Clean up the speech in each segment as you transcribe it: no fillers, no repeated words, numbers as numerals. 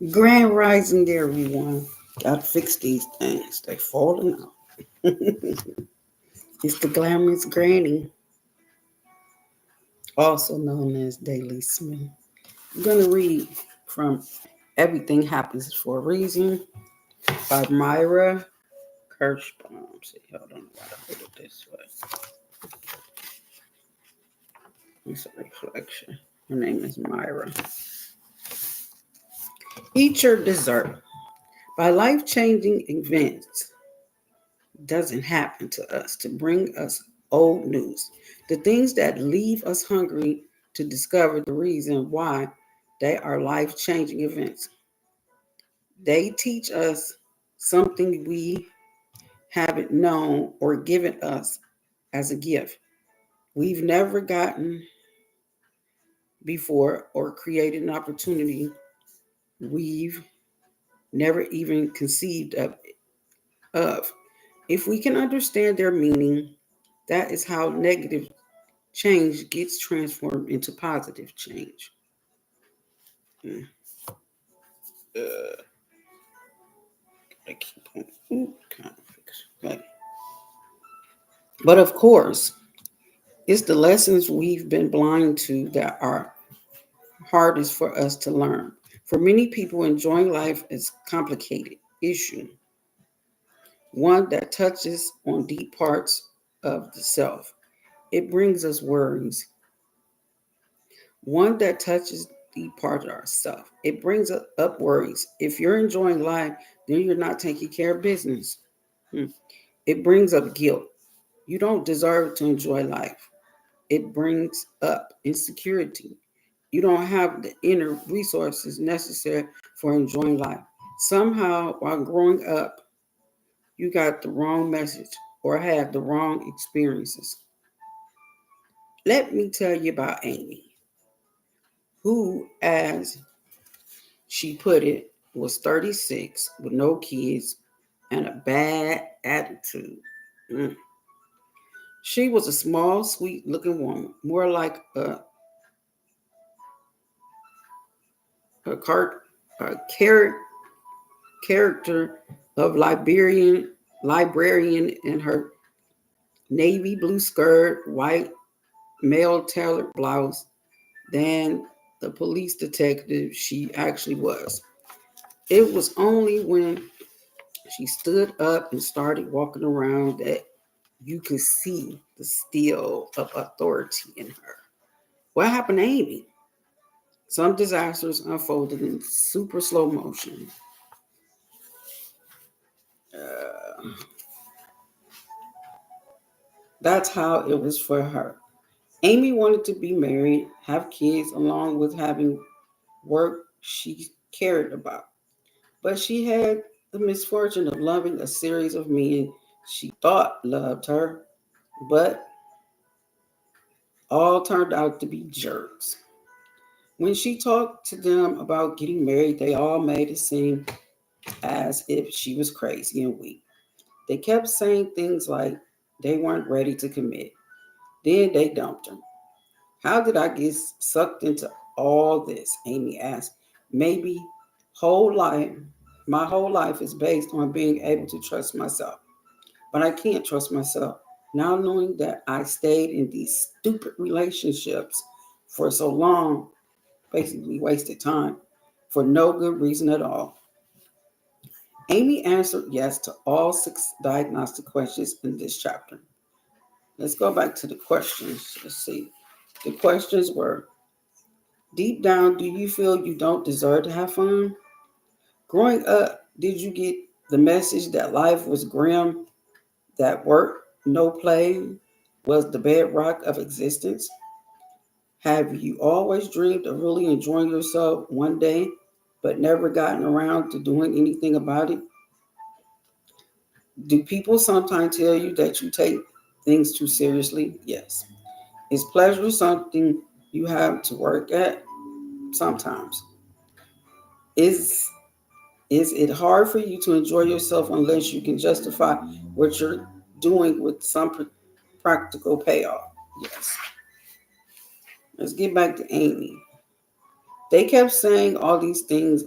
Grand rising, everyone. Gotta fix these things. They falling out. It's the glamorous granny, also known as Daily Smith. I'm gonna read from Everything Happens for a Reason by Myra Kirschbaum. See, hold on, I gotta put it this way. It's a reflection. Her name is Myra. Eat your dessert. By life changing events, doesn't happen to us to bring us old news. The things that leave us hungry to discover the reason why they are life changing events. They teach us something we haven't known or given us as a gift. We've never gotten before or created an opportunity we've never even conceived of. If we can understand their meaning, that is how negative change gets transformed into positive change. Mm. I keep on, kind of fix. Okay. But of course, it's the lessons we've been blind to that are hardest for us to learn. For many people, enjoying life is a complicated issue, one that touches on deep parts of the self. It brings us worries, one that touches the part of ourselves. It brings up worries. If you're enjoying life, then you're not taking care of business. Hmm. It brings up guilt. You don't deserve to enjoy life. It brings up insecurity. You don't have the inner resources necessary for enjoying life. Somehow, while growing up, you got the wrong message or had the wrong experiences. Let me tell you about Amy, who, as she put it, was 36 with no kids and a bad attitude. Mm. She was a small, sweet looking woman, more like a, car, a character of librarian in her navy blue skirt, white male tailored blouse than the police detective she actually was. It was only when she stood up and started walking around that you could see the steel of authority in her. What happened to Amy? Some disasters unfolded in super slow motion. Uh, that's how it was for her. Amy wanted to be married, have kids, along with having work she cared about. But she had the misfortune of loving a series of men she thought loved her, but all turned out to be jerks. When she talked to them about getting married, they all made it seem as if she was crazy and weak. They kept saying things like they weren't ready to commit. Then they dumped her. How did I get sucked into all this? Amy asked. Maybe whole life, my whole life is based on being able to trust myself. But I can't trust myself. Now knowing that I stayed in these stupid relationships for so long, basically wasted time for no good reason at all. Amy answered yes to all 6 diagnostic questions in this chapter. Let's go back to the questions. Let's see. The questions were: deep down, do you feel you don't deserve to have fun? Growing up, did you get the message that life was grim, that work, no play, was the bedrock of existence? Have you always dreamed of really enjoying yourself one day, but never gotten around to doing anything about it? Do people sometimes tell you that you take things too seriously? Yes. Is pleasure something you have to work at? Sometimes. Is is it hard for you to enjoy yourself unless you can justify what you're doing with some practical payoff? Yes. Let's get back to Amy. They kept saying all these things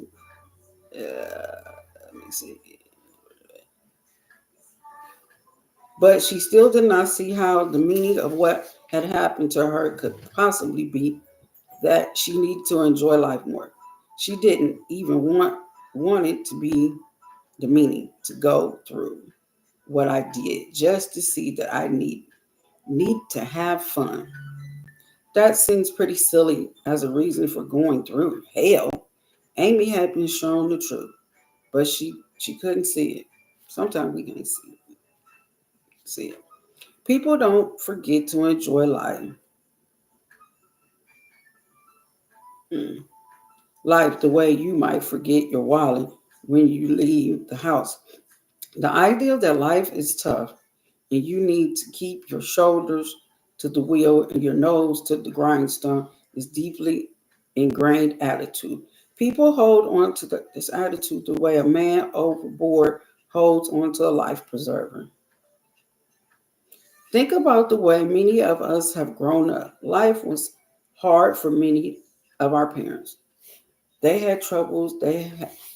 Let me see. But she still did not see how the meaning of what had happened to her could possibly be that she needed to enjoy life more. She didn't even want it to be the meaning to go through what I did just to see that I need to have fun. That seems pretty silly as a reason for going through hell. Amy had been shown the truth, but she couldn't see it. Sometimes we can't see it. People don't forget to enjoy life. Mm. Life the way you might forget your wallet when you leave the house. The idea that life is tough and you need to keep your shoulders to the wheel and your nose to the grindstone is deeply ingrained attitude. People hold on to this attitude the way a man overboard holds on to a life preserver. Think about the way many of us have grown up. Life was hard for many of our parents. They had troubles,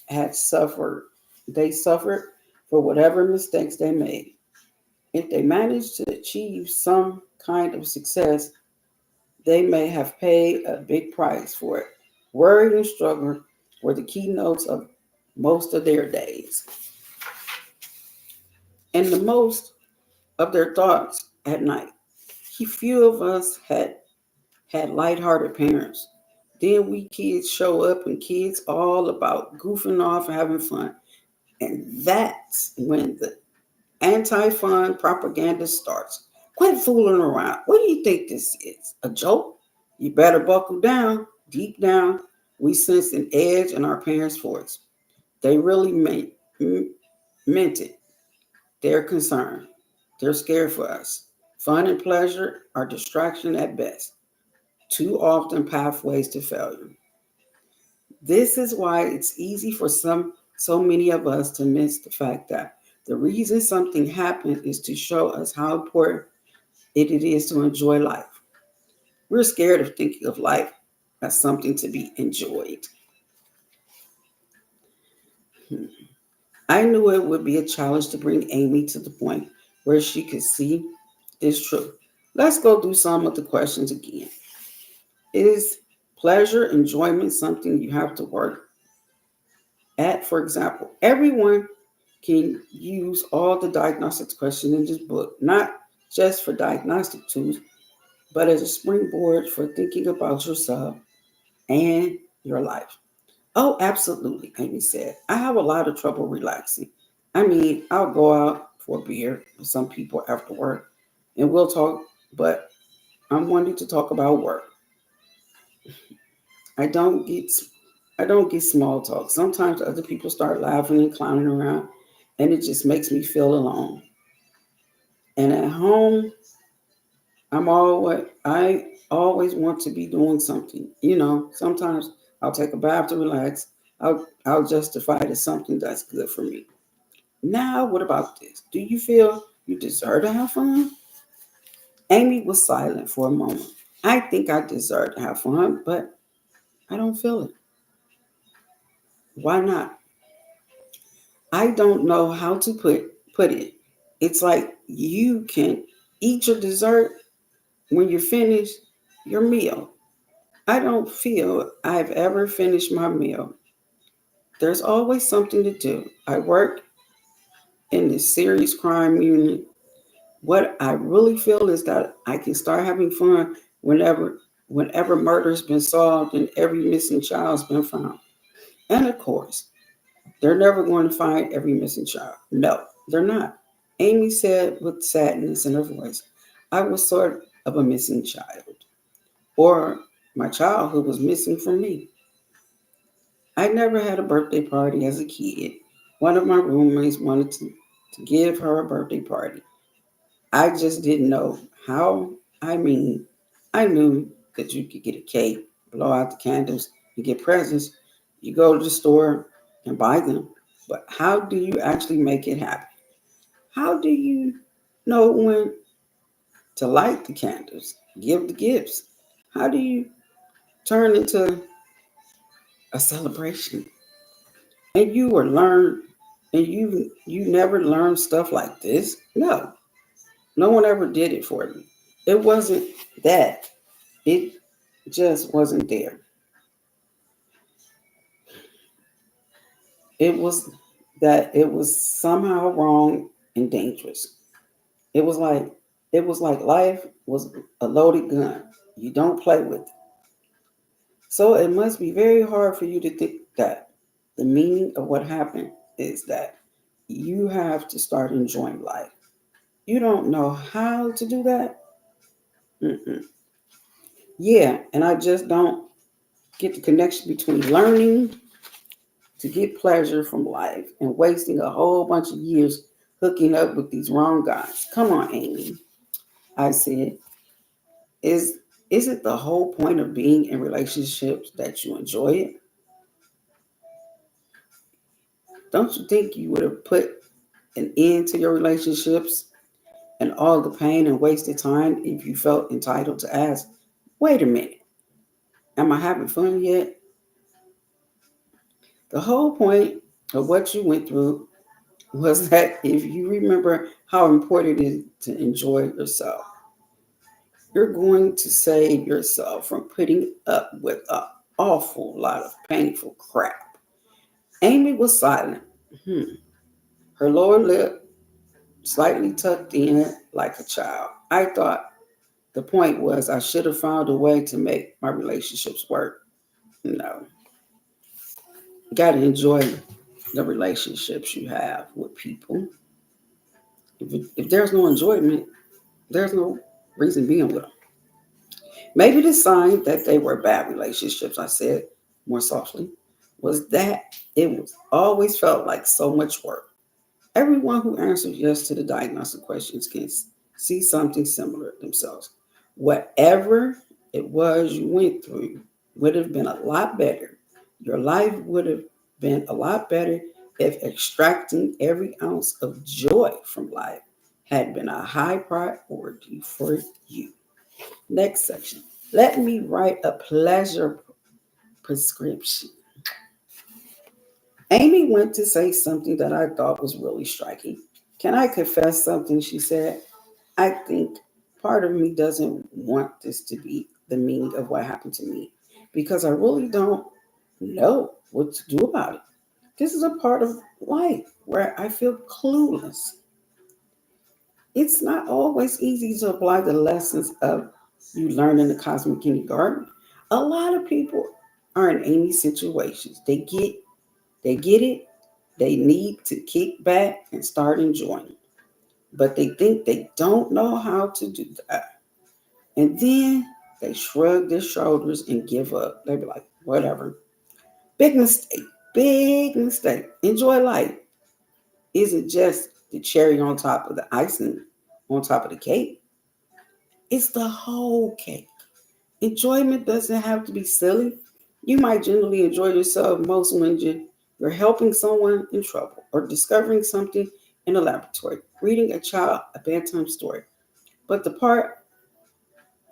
had suffered. They suffered for whatever mistakes they made. If they managed to achieve some kind of success, they may have paid a big price for it. Worry and struggle were the keynotes of most of their days. And the most of their thoughts at night. Few of us had lighthearted parents. Then we kids show up and kids all about goofing off and having fun. And that's when the anti-fun propaganda starts. Quit fooling around. What do you think this is? A joke? You better buckle down. Deep down, we sense an edge in our parents' voice. They really meant it. They're concerned. They're scared for us. Fun and pleasure are distraction at best. Too often pathways to failure. This is why it's easy for so many of us to miss the fact that the reason something happened is to show us how important it is to enjoy life. We're scared of thinking of life as something to be enjoyed. I knew it would be a challenge to bring Amy to the point where she could see this truth. Let's go through some of the questions again. Is pleasure, enjoyment something you have to work at? For example, everyone can use all the diagnostics questions in this book, not just for diagnostic tools, but as a springboard for thinking about yourself and your life. Oh, absolutely, Amy said. I have a lot of trouble relaxing. I mean, I'll go out for a beer with some people after work and we'll talk, but I'm wanting to talk about work. I don't get I don't get small talk. Sometimes other people start laughing and clowning around and it just makes me feel alone. And at home, I always want to be doing something. Sometimes I'll take a bath to relax. I'll justify it as something that's good for me. Now, what about this? Do you feel you deserve to have fun? Amy was silent for a moment. I think I deserve to have fun, but I don't feel it. Why not? I don't know how to put it. It's like you can eat your dessert when you're finished your meal. I don't feel I've ever finished my meal. There's always something to do. I work in the serious crime unit. What I really feel is that I can start having fun whenever murder's been solved and every missing child's been found. And of course, they're never going to find every missing child. No, they're not. Amy said with sadness in her voice, I was sort of a missing child, or my childhood was missing from me. I never had a birthday party as a kid. One of my roommates wanted to give her a birthday party. I just didn't know how. I mean, I knew that you could get a cake, blow out the candles, and get presents. You go to the store and buy them. But how do you actually make it happen? How do you know when to light the candles, give the gifts? How do you turn into a celebration? and you were learned and you never learned stuff like this. No, no one ever did it for me. It wasn't that. It just wasn't there. It was that it was somehow wrong and dangerous. It was like it was like life was a loaded gun. You don't play with it. So it must be very hard for you to think that the meaning of what happened is that you have to start enjoying life. You don't know how to do that? Mm-mm. Yeah, and I just don't get the connection between learning to get pleasure from life and wasting a whole bunch of years hooking up with these wrong guys. Come on, Amy. I said, is is it the whole point of being in relationships that you enjoy it? Don't you think you would have put an end to your relationships and all the pain and wasted time if you felt entitled to ask, wait a minute, am I having fun yet? The whole point of what you went through was that if you remember how important it is to enjoy yourself, you're going to save yourself from putting up with an awful lot of painful crap. Amy was silent, her lower lip slightly tucked in like a child. I thought the point was I should have found a way to make my relationships work. No, you got to enjoy the relationships you have with people. If there's no enjoyment, there's no reason being with them. Maybe the sign that they were bad relationships, I said more softly, was that it was always felt like so much work. Everyone who answered yes to the diagnostic questions can see something similar themselves. Whatever it was you went through would have been a lot better. Your life would have been a lot better if extracting every ounce of joy from life had been a high priority for you. Next section. Let me write a pleasure prescription. Amy went to say something that I thought was really striking. Can I confess something? She said. I think part of me doesn't want this to be the meaning of what happened to me because I really don't know what to do about it. This is a part of life where I feel clueless. It's not always easy to apply the lessons of you learn in the cosmic kindergarten. A lot of people are in Amy situations. They get it. They need to kick back and start enjoying. But they think they don't know how to do that. And then they shrug their shoulders and give up. They be like, whatever. Big mistake. Big mistake. Enjoy life. Isn't just the cherry on top of the icing on top of the cake. It's the whole cake. Enjoyment doesn't have to be silly. You might generally enjoy yourself most when you're helping someone in trouble or discovering something in a laboratory, reading a child a bedtime story. But the part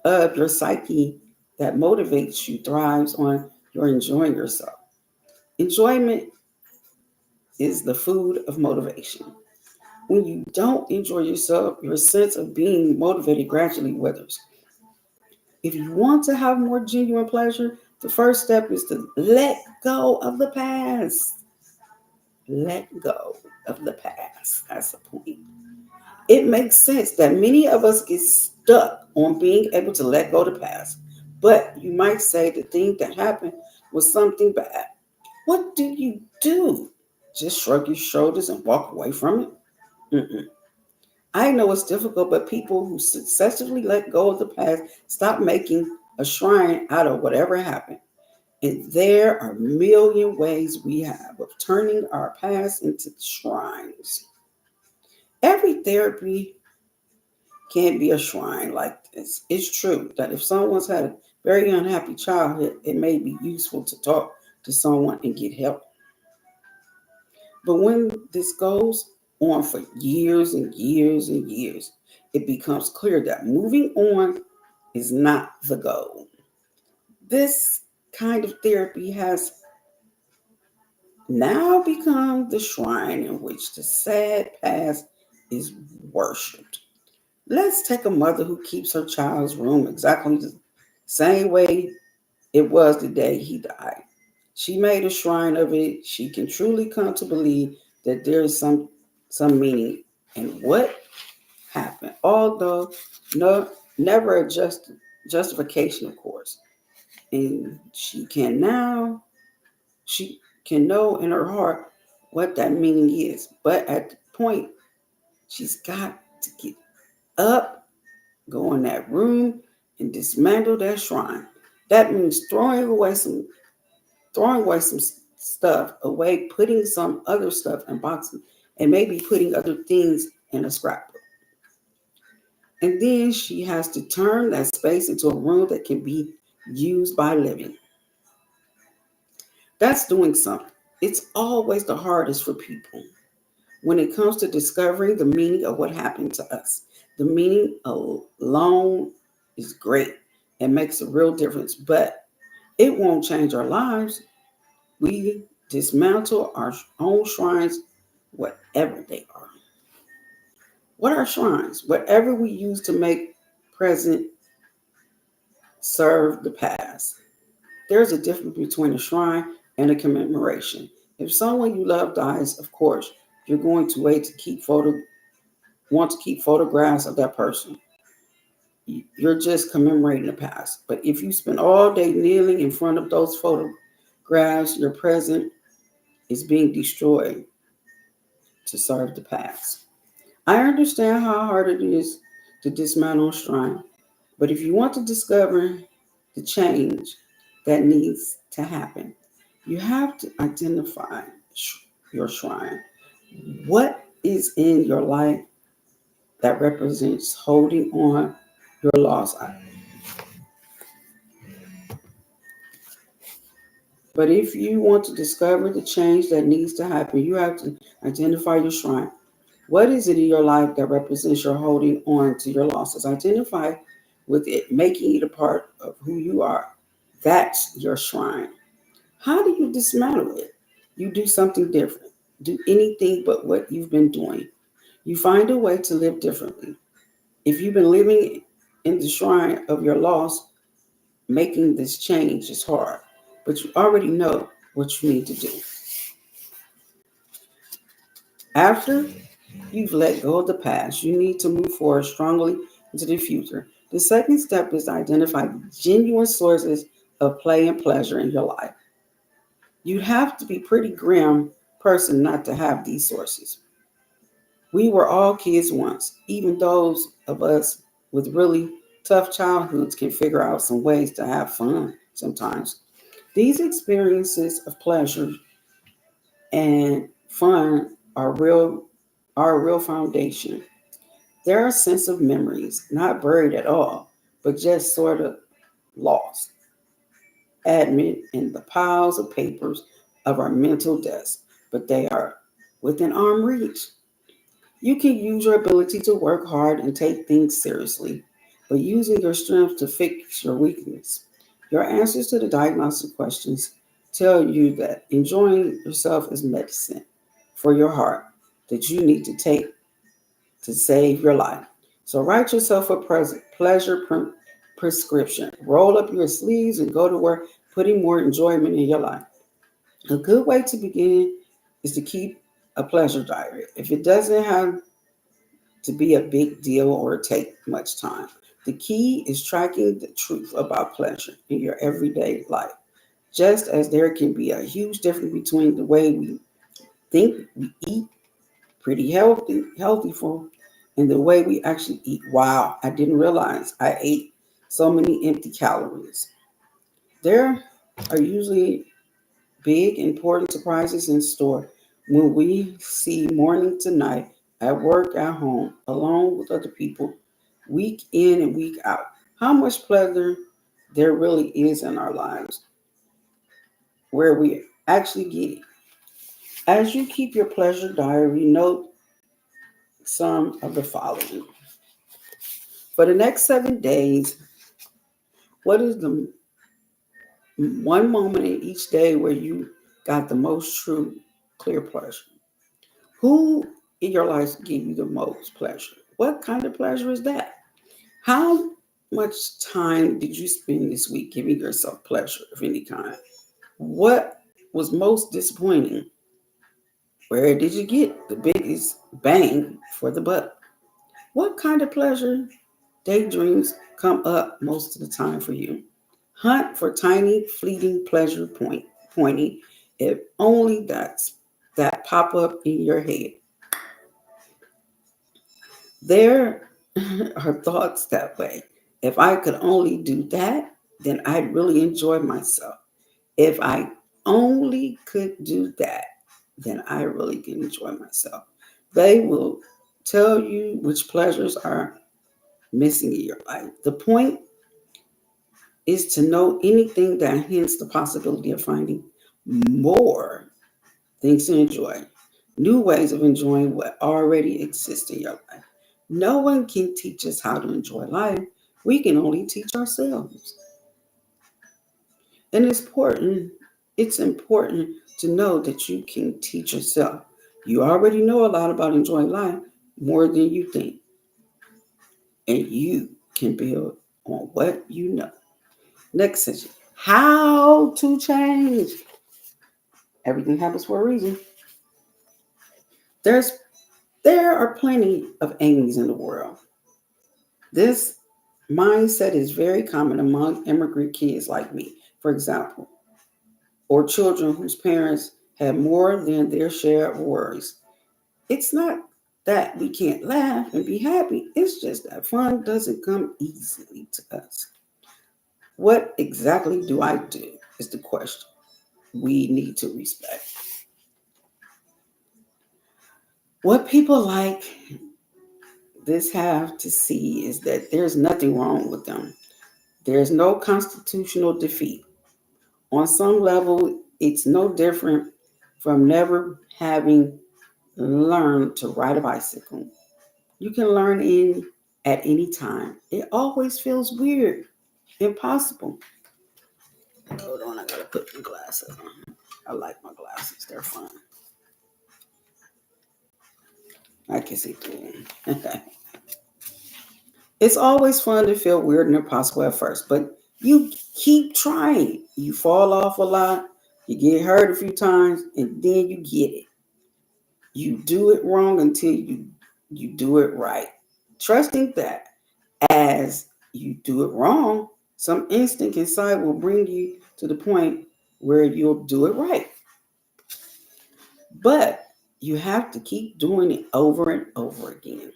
of your psyche that motivates you thrives on your enjoying yourself. Enjoyment is the food of motivation. When you don't enjoy yourself, your sense of being motivated gradually withers. If you want to have more genuine pleasure, the first step is to let go of the past. Let go of the past. That's the point. It makes sense that many of us get stuck on being able to let go of the past. But you might say the thing that happened was something bad. What do you do? Just shrug your shoulders and walk away from it? Mm-mm. I know it's difficult, but people who successfully let go of the past stop making a shrine out of whatever happened. And there are a million ways we have of turning our past into shrines. Every therapy can be a shrine like this. It's true that if someone's had a very unhappy childhood, it may be useful to talk to someone and get help. But when this goes on for years and years and years, it becomes clear that moving on is not the goal. This kind of therapy has now become the shrine in which the sad past is worshipped. Let's take a mother who keeps her child's room exactly the same way it was the day he died. She made a shrine of it. She can truly come to believe that there is some meaning in what happened, although no never a justification, of course. And she can know in her heart what that meaning is. But at the point, she's got to get up, go in that room, and dismantle that shrine. That means throwing away some stuff away, putting some other stuff in boxes, and maybe putting other things in a scrapbook. And then she has to turn that space into a room that can be used by living. That's doing something. It's always the hardest for people when it comes to discovering the meaning of what happened to us. The meaning alone is great and makes a real difference, but it won't change our lives. We dismantle our own shrines, whatever they are. What are shrines? Whatever we use to make present serve the past. There's a difference between a shrine and a commemoration. If someone you love dies, of course, you're going to wait to want to keep photographs of that person. You're just commemorating the past. But if you spend all day kneeling in front of those photographs, your present is being destroyed to serve the past. I understand how hard it is to dismantle a shrine, but if you want to discover the change that needs to happen, you have to identify your shrine. What is in your life that represents holding on your loss? But if you want to discover the change that needs to happen, you have to identify your shrine. What is it in your life that represents your holding on to your losses? Identify with it, making it a part of who you are. That's your shrine. How do you dismantle it? You do something different. Do anything but what you've been doing. You find a way to live differently. If you've been living in the shrine of your loss, making this change is hard, but you already know what you need to do. After you've let go of the past, you need to move forward strongly into the future. The second step is to identify genuine sources of play and pleasure in your life. You'd have to be pretty grim person not to have these sources. We were all kids once. Even those of us with really tough childhoods can figure out some ways to have fun sometimes. These experiences of pleasure and fun are a real foundation. They're a sense of memories, not buried at all, but just sort of lost, admit in the piles of papers of our mental desks, but they are within arm reach. You can use your ability to work hard and take things seriously, but using your strength to fix your weakness. Your answers to the diagnostic questions tell you that enjoying yourself is medicine for your heart that you need to take to save your life. So write yourself a pleasure prescription. Roll up your sleeves and go to work, putting more enjoyment in your life. A good way to begin is to keep a pleasure diary. If it doesn't have to be a big deal or take much time, the key is tracking the truth about pleasure in your everyday life. Just as there can be a huge difference between the way we think we eat pretty healthy food and the way we actually eat. Wow, I didn't realize I ate so many empty calories. There are usually big, important surprises in store when we see morning to night, at work, at home, alone with other people, week in and week out. How much pleasure there really is in our lives where we actually get it. As you keep your pleasure diary, note some of the following. For the next 7 days, what is the one moment in each day where you got the most true, clear pleasure? Who in your life give you the most pleasure? What kind of pleasure is that? How much time did you spend this week giving yourself pleasure of any kind? What was most disappointing? Where did you get the biggest bang for the buck? What kind of pleasure daydreams come up most of the time for you? Hunt for tiny, fleeting pleasure pointing, if only that pop up in your head. There are thoughts that way. If I could only do that, then I'd really enjoy myself. If I only could do that, then I really can enjoy myself. They will tell you which pleasures are missing in your life. The point is to know anything that hints the possibility of finding more things to enjoy, new ways of enjoying what already exists in your life. No one can teach us how to enjoy life. We can only teach ourselves. And it's important to know that you can teach yourself. You already know a lot about enjoying life, more than you think. And you can build on what you know. Next section. How to change. Everything happens for a reason. There's there are plenty of Amy's in the world. This mindset is very common among immigrant kids like me, for example, or children whose parents have more than their share of worries. It's not that we can't laugh and be happy, it's just that fun doesn't come easily to us. What exactly do I do? Is the question we need to respect. What people like this have to see is that there's nothing wrong with them. There's no constitutional defeat. On some level, it's no different from never having learned to ride a bicycle. You can learn in at any time. It always feels weird, impossible. Hold on, I gotta put my glasses on. I like my glasses, they're fun. I can see through them. It's always fun to feel weird and impossible at first, but you keep trying. You fall off a lot, you get hurt a few times, and then you get it. You do it wrong until you do it right. Trusting that as you do it wrong, some instinct inside will bring you to the point where you'll do it right. But you have to keep doing it over and over again.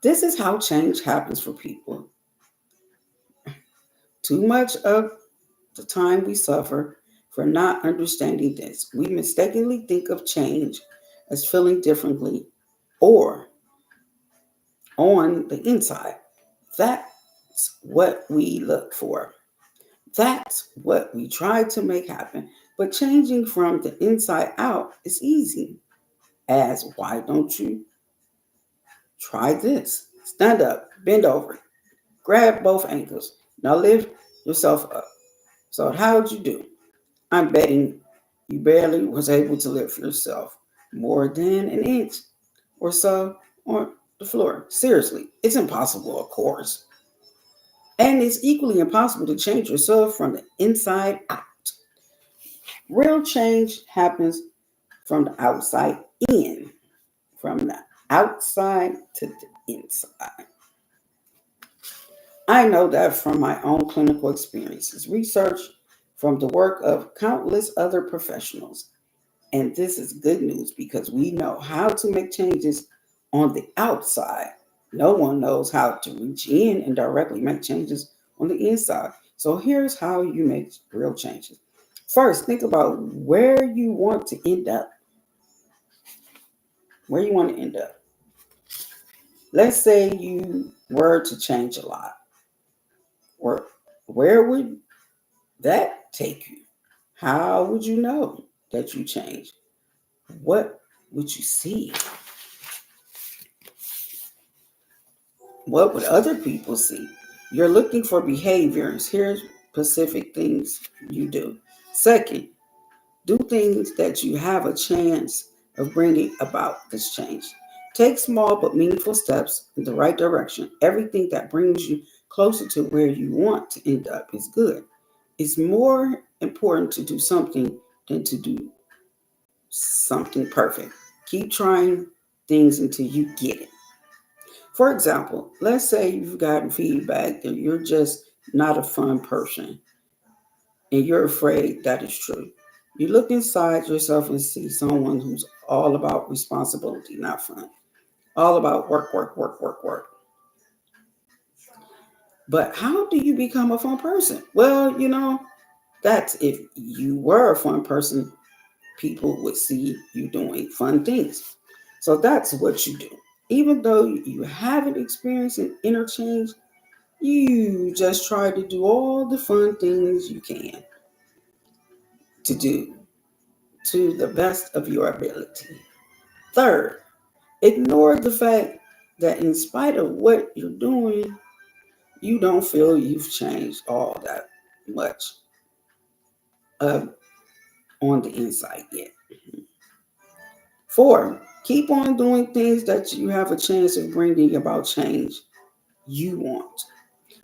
This is how change happens for people. Too much of the time we suffer for not understanding this. We mistakenly think of change as feeling differently or on the inside. That's what we look for. That's what we try to make happen. But changing from the inside out is easy. As why don't you try this? Stand up, bend over, grab both ankles. Now lift yourself up. So how'd you do? I'm betting you barely was able to lift yourself more than an inch or so on the floor. Seriously, it's impossible, of course. And it's equally impossible to change yourself from the inside out. Real change happens from the outside in, from the outside to the inside. I know that from my own clinical experiences, research from the work of countless other professionals. And this is good news because we know how to make changes on the outside. No one knows how to reach in and directly make changes on the inside. So here's how you make real changes. First, think about where you want to end up. Where you want to end up. Let's say you were to change a lot. Or where would that take you? How would you know that you changed? What would you see? What would other people see? You're looking for behaviors. Here's specific things you do. Second, Do things that you have a chance of bringing about this change. Take small but meaningful steps in the right direction. Everything that brings you closer to where you want to end up is good. It's more important to do something than to do something perfect. Keep trying things until you get it. For example, let's say you've gotten feedback that you're just not a fun person and you're afraid that is true. You look inside yourself and see someone who's all about responsibility, not fun. All about work, work, work, work, work. But how do you become a fun person? Well, that's if you were a fun person, people would see you doing fun things. So that's what you do. Even though you haven't experienced an interchange, you just try to do all the fun things you can to do to the best of your ability. Third, ignore the fact that in spite of what you're doing, you don't feel you've changed all that much uh, on the inside yet. Four, keep on doing things that you have a chance of bringing about change you want.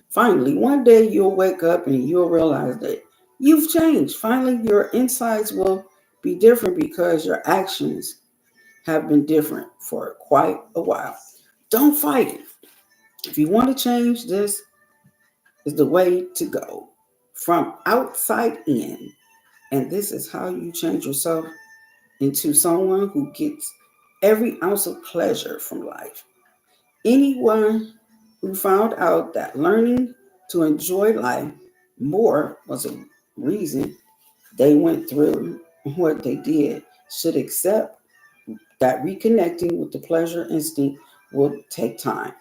Finally, one day you'll wake up and you'll realize that you've changed. Finally, your insights will be different because your actions have been different for quite a while. Don't fight it. If you want to change, this is the way to go from outside in. And this is how you change yourself into someone who gets every ounce of pleasure from life. Anyone who found out that learning to enjoy life more was a reason they went through what they did should accept that reconnecting with the pleasure instinct will take time.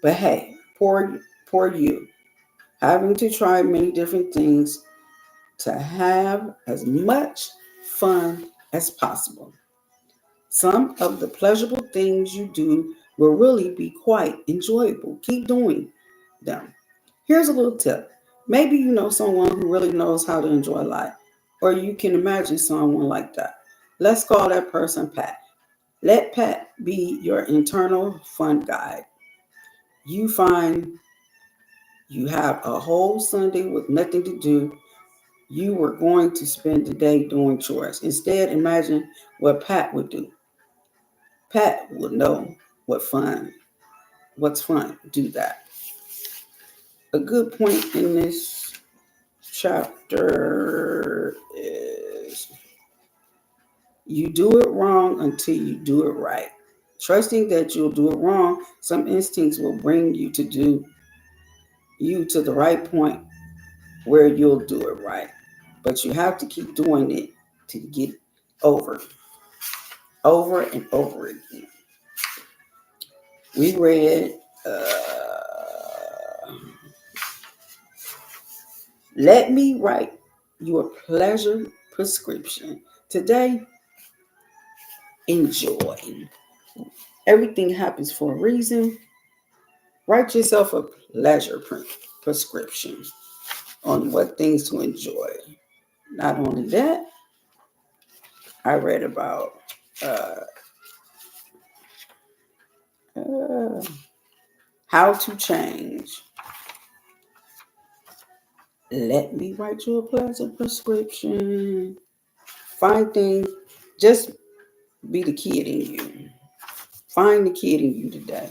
But hey, poor you, having to try many different things to have as much fun as possible. Some of the pleasurable things you do will really be quite enjoyable. Keep doing them. Here's a little tip. Maybe you know someone who really knows how to enjoy life, or you can imagine someone like that. Let's call that person Pat. Let Pat be your internal fun guide. You find you have a whole Sunday with nothing to do. You were going to spend the day doing chores. Instead, imagine what Pat would do. Pat would know what's fun. Do that. A good point in this chapter is you do it wrong until you do it right. Trusting that you'll do it wrong, some instincts will bring you to the right point where you'll do it right. But you have to keep doing it to get over, over and over again. We read, let me write you a pleasure prescription. Today, enjoy. Everything happens for a reason. Write yourself a pleasure prescription on what things to enjoy. Not only that, I read about uh, uh, how to change. Let me write you a pleasure prescription. Find things, just be the kid in you. Find the kid in you today.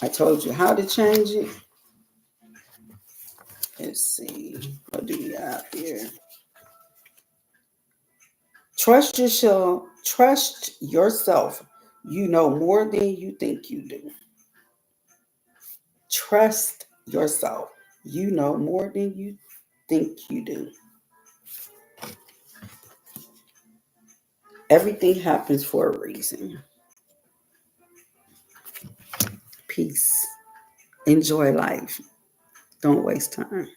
I told you how to change it. Let's see. What do we have here? Trust yourself. Trust yourself. You know more than you think you do. Trust yourself. You know more than you think you do. Everything happens for a reason. Peace. Enjoy life. Don't waste time.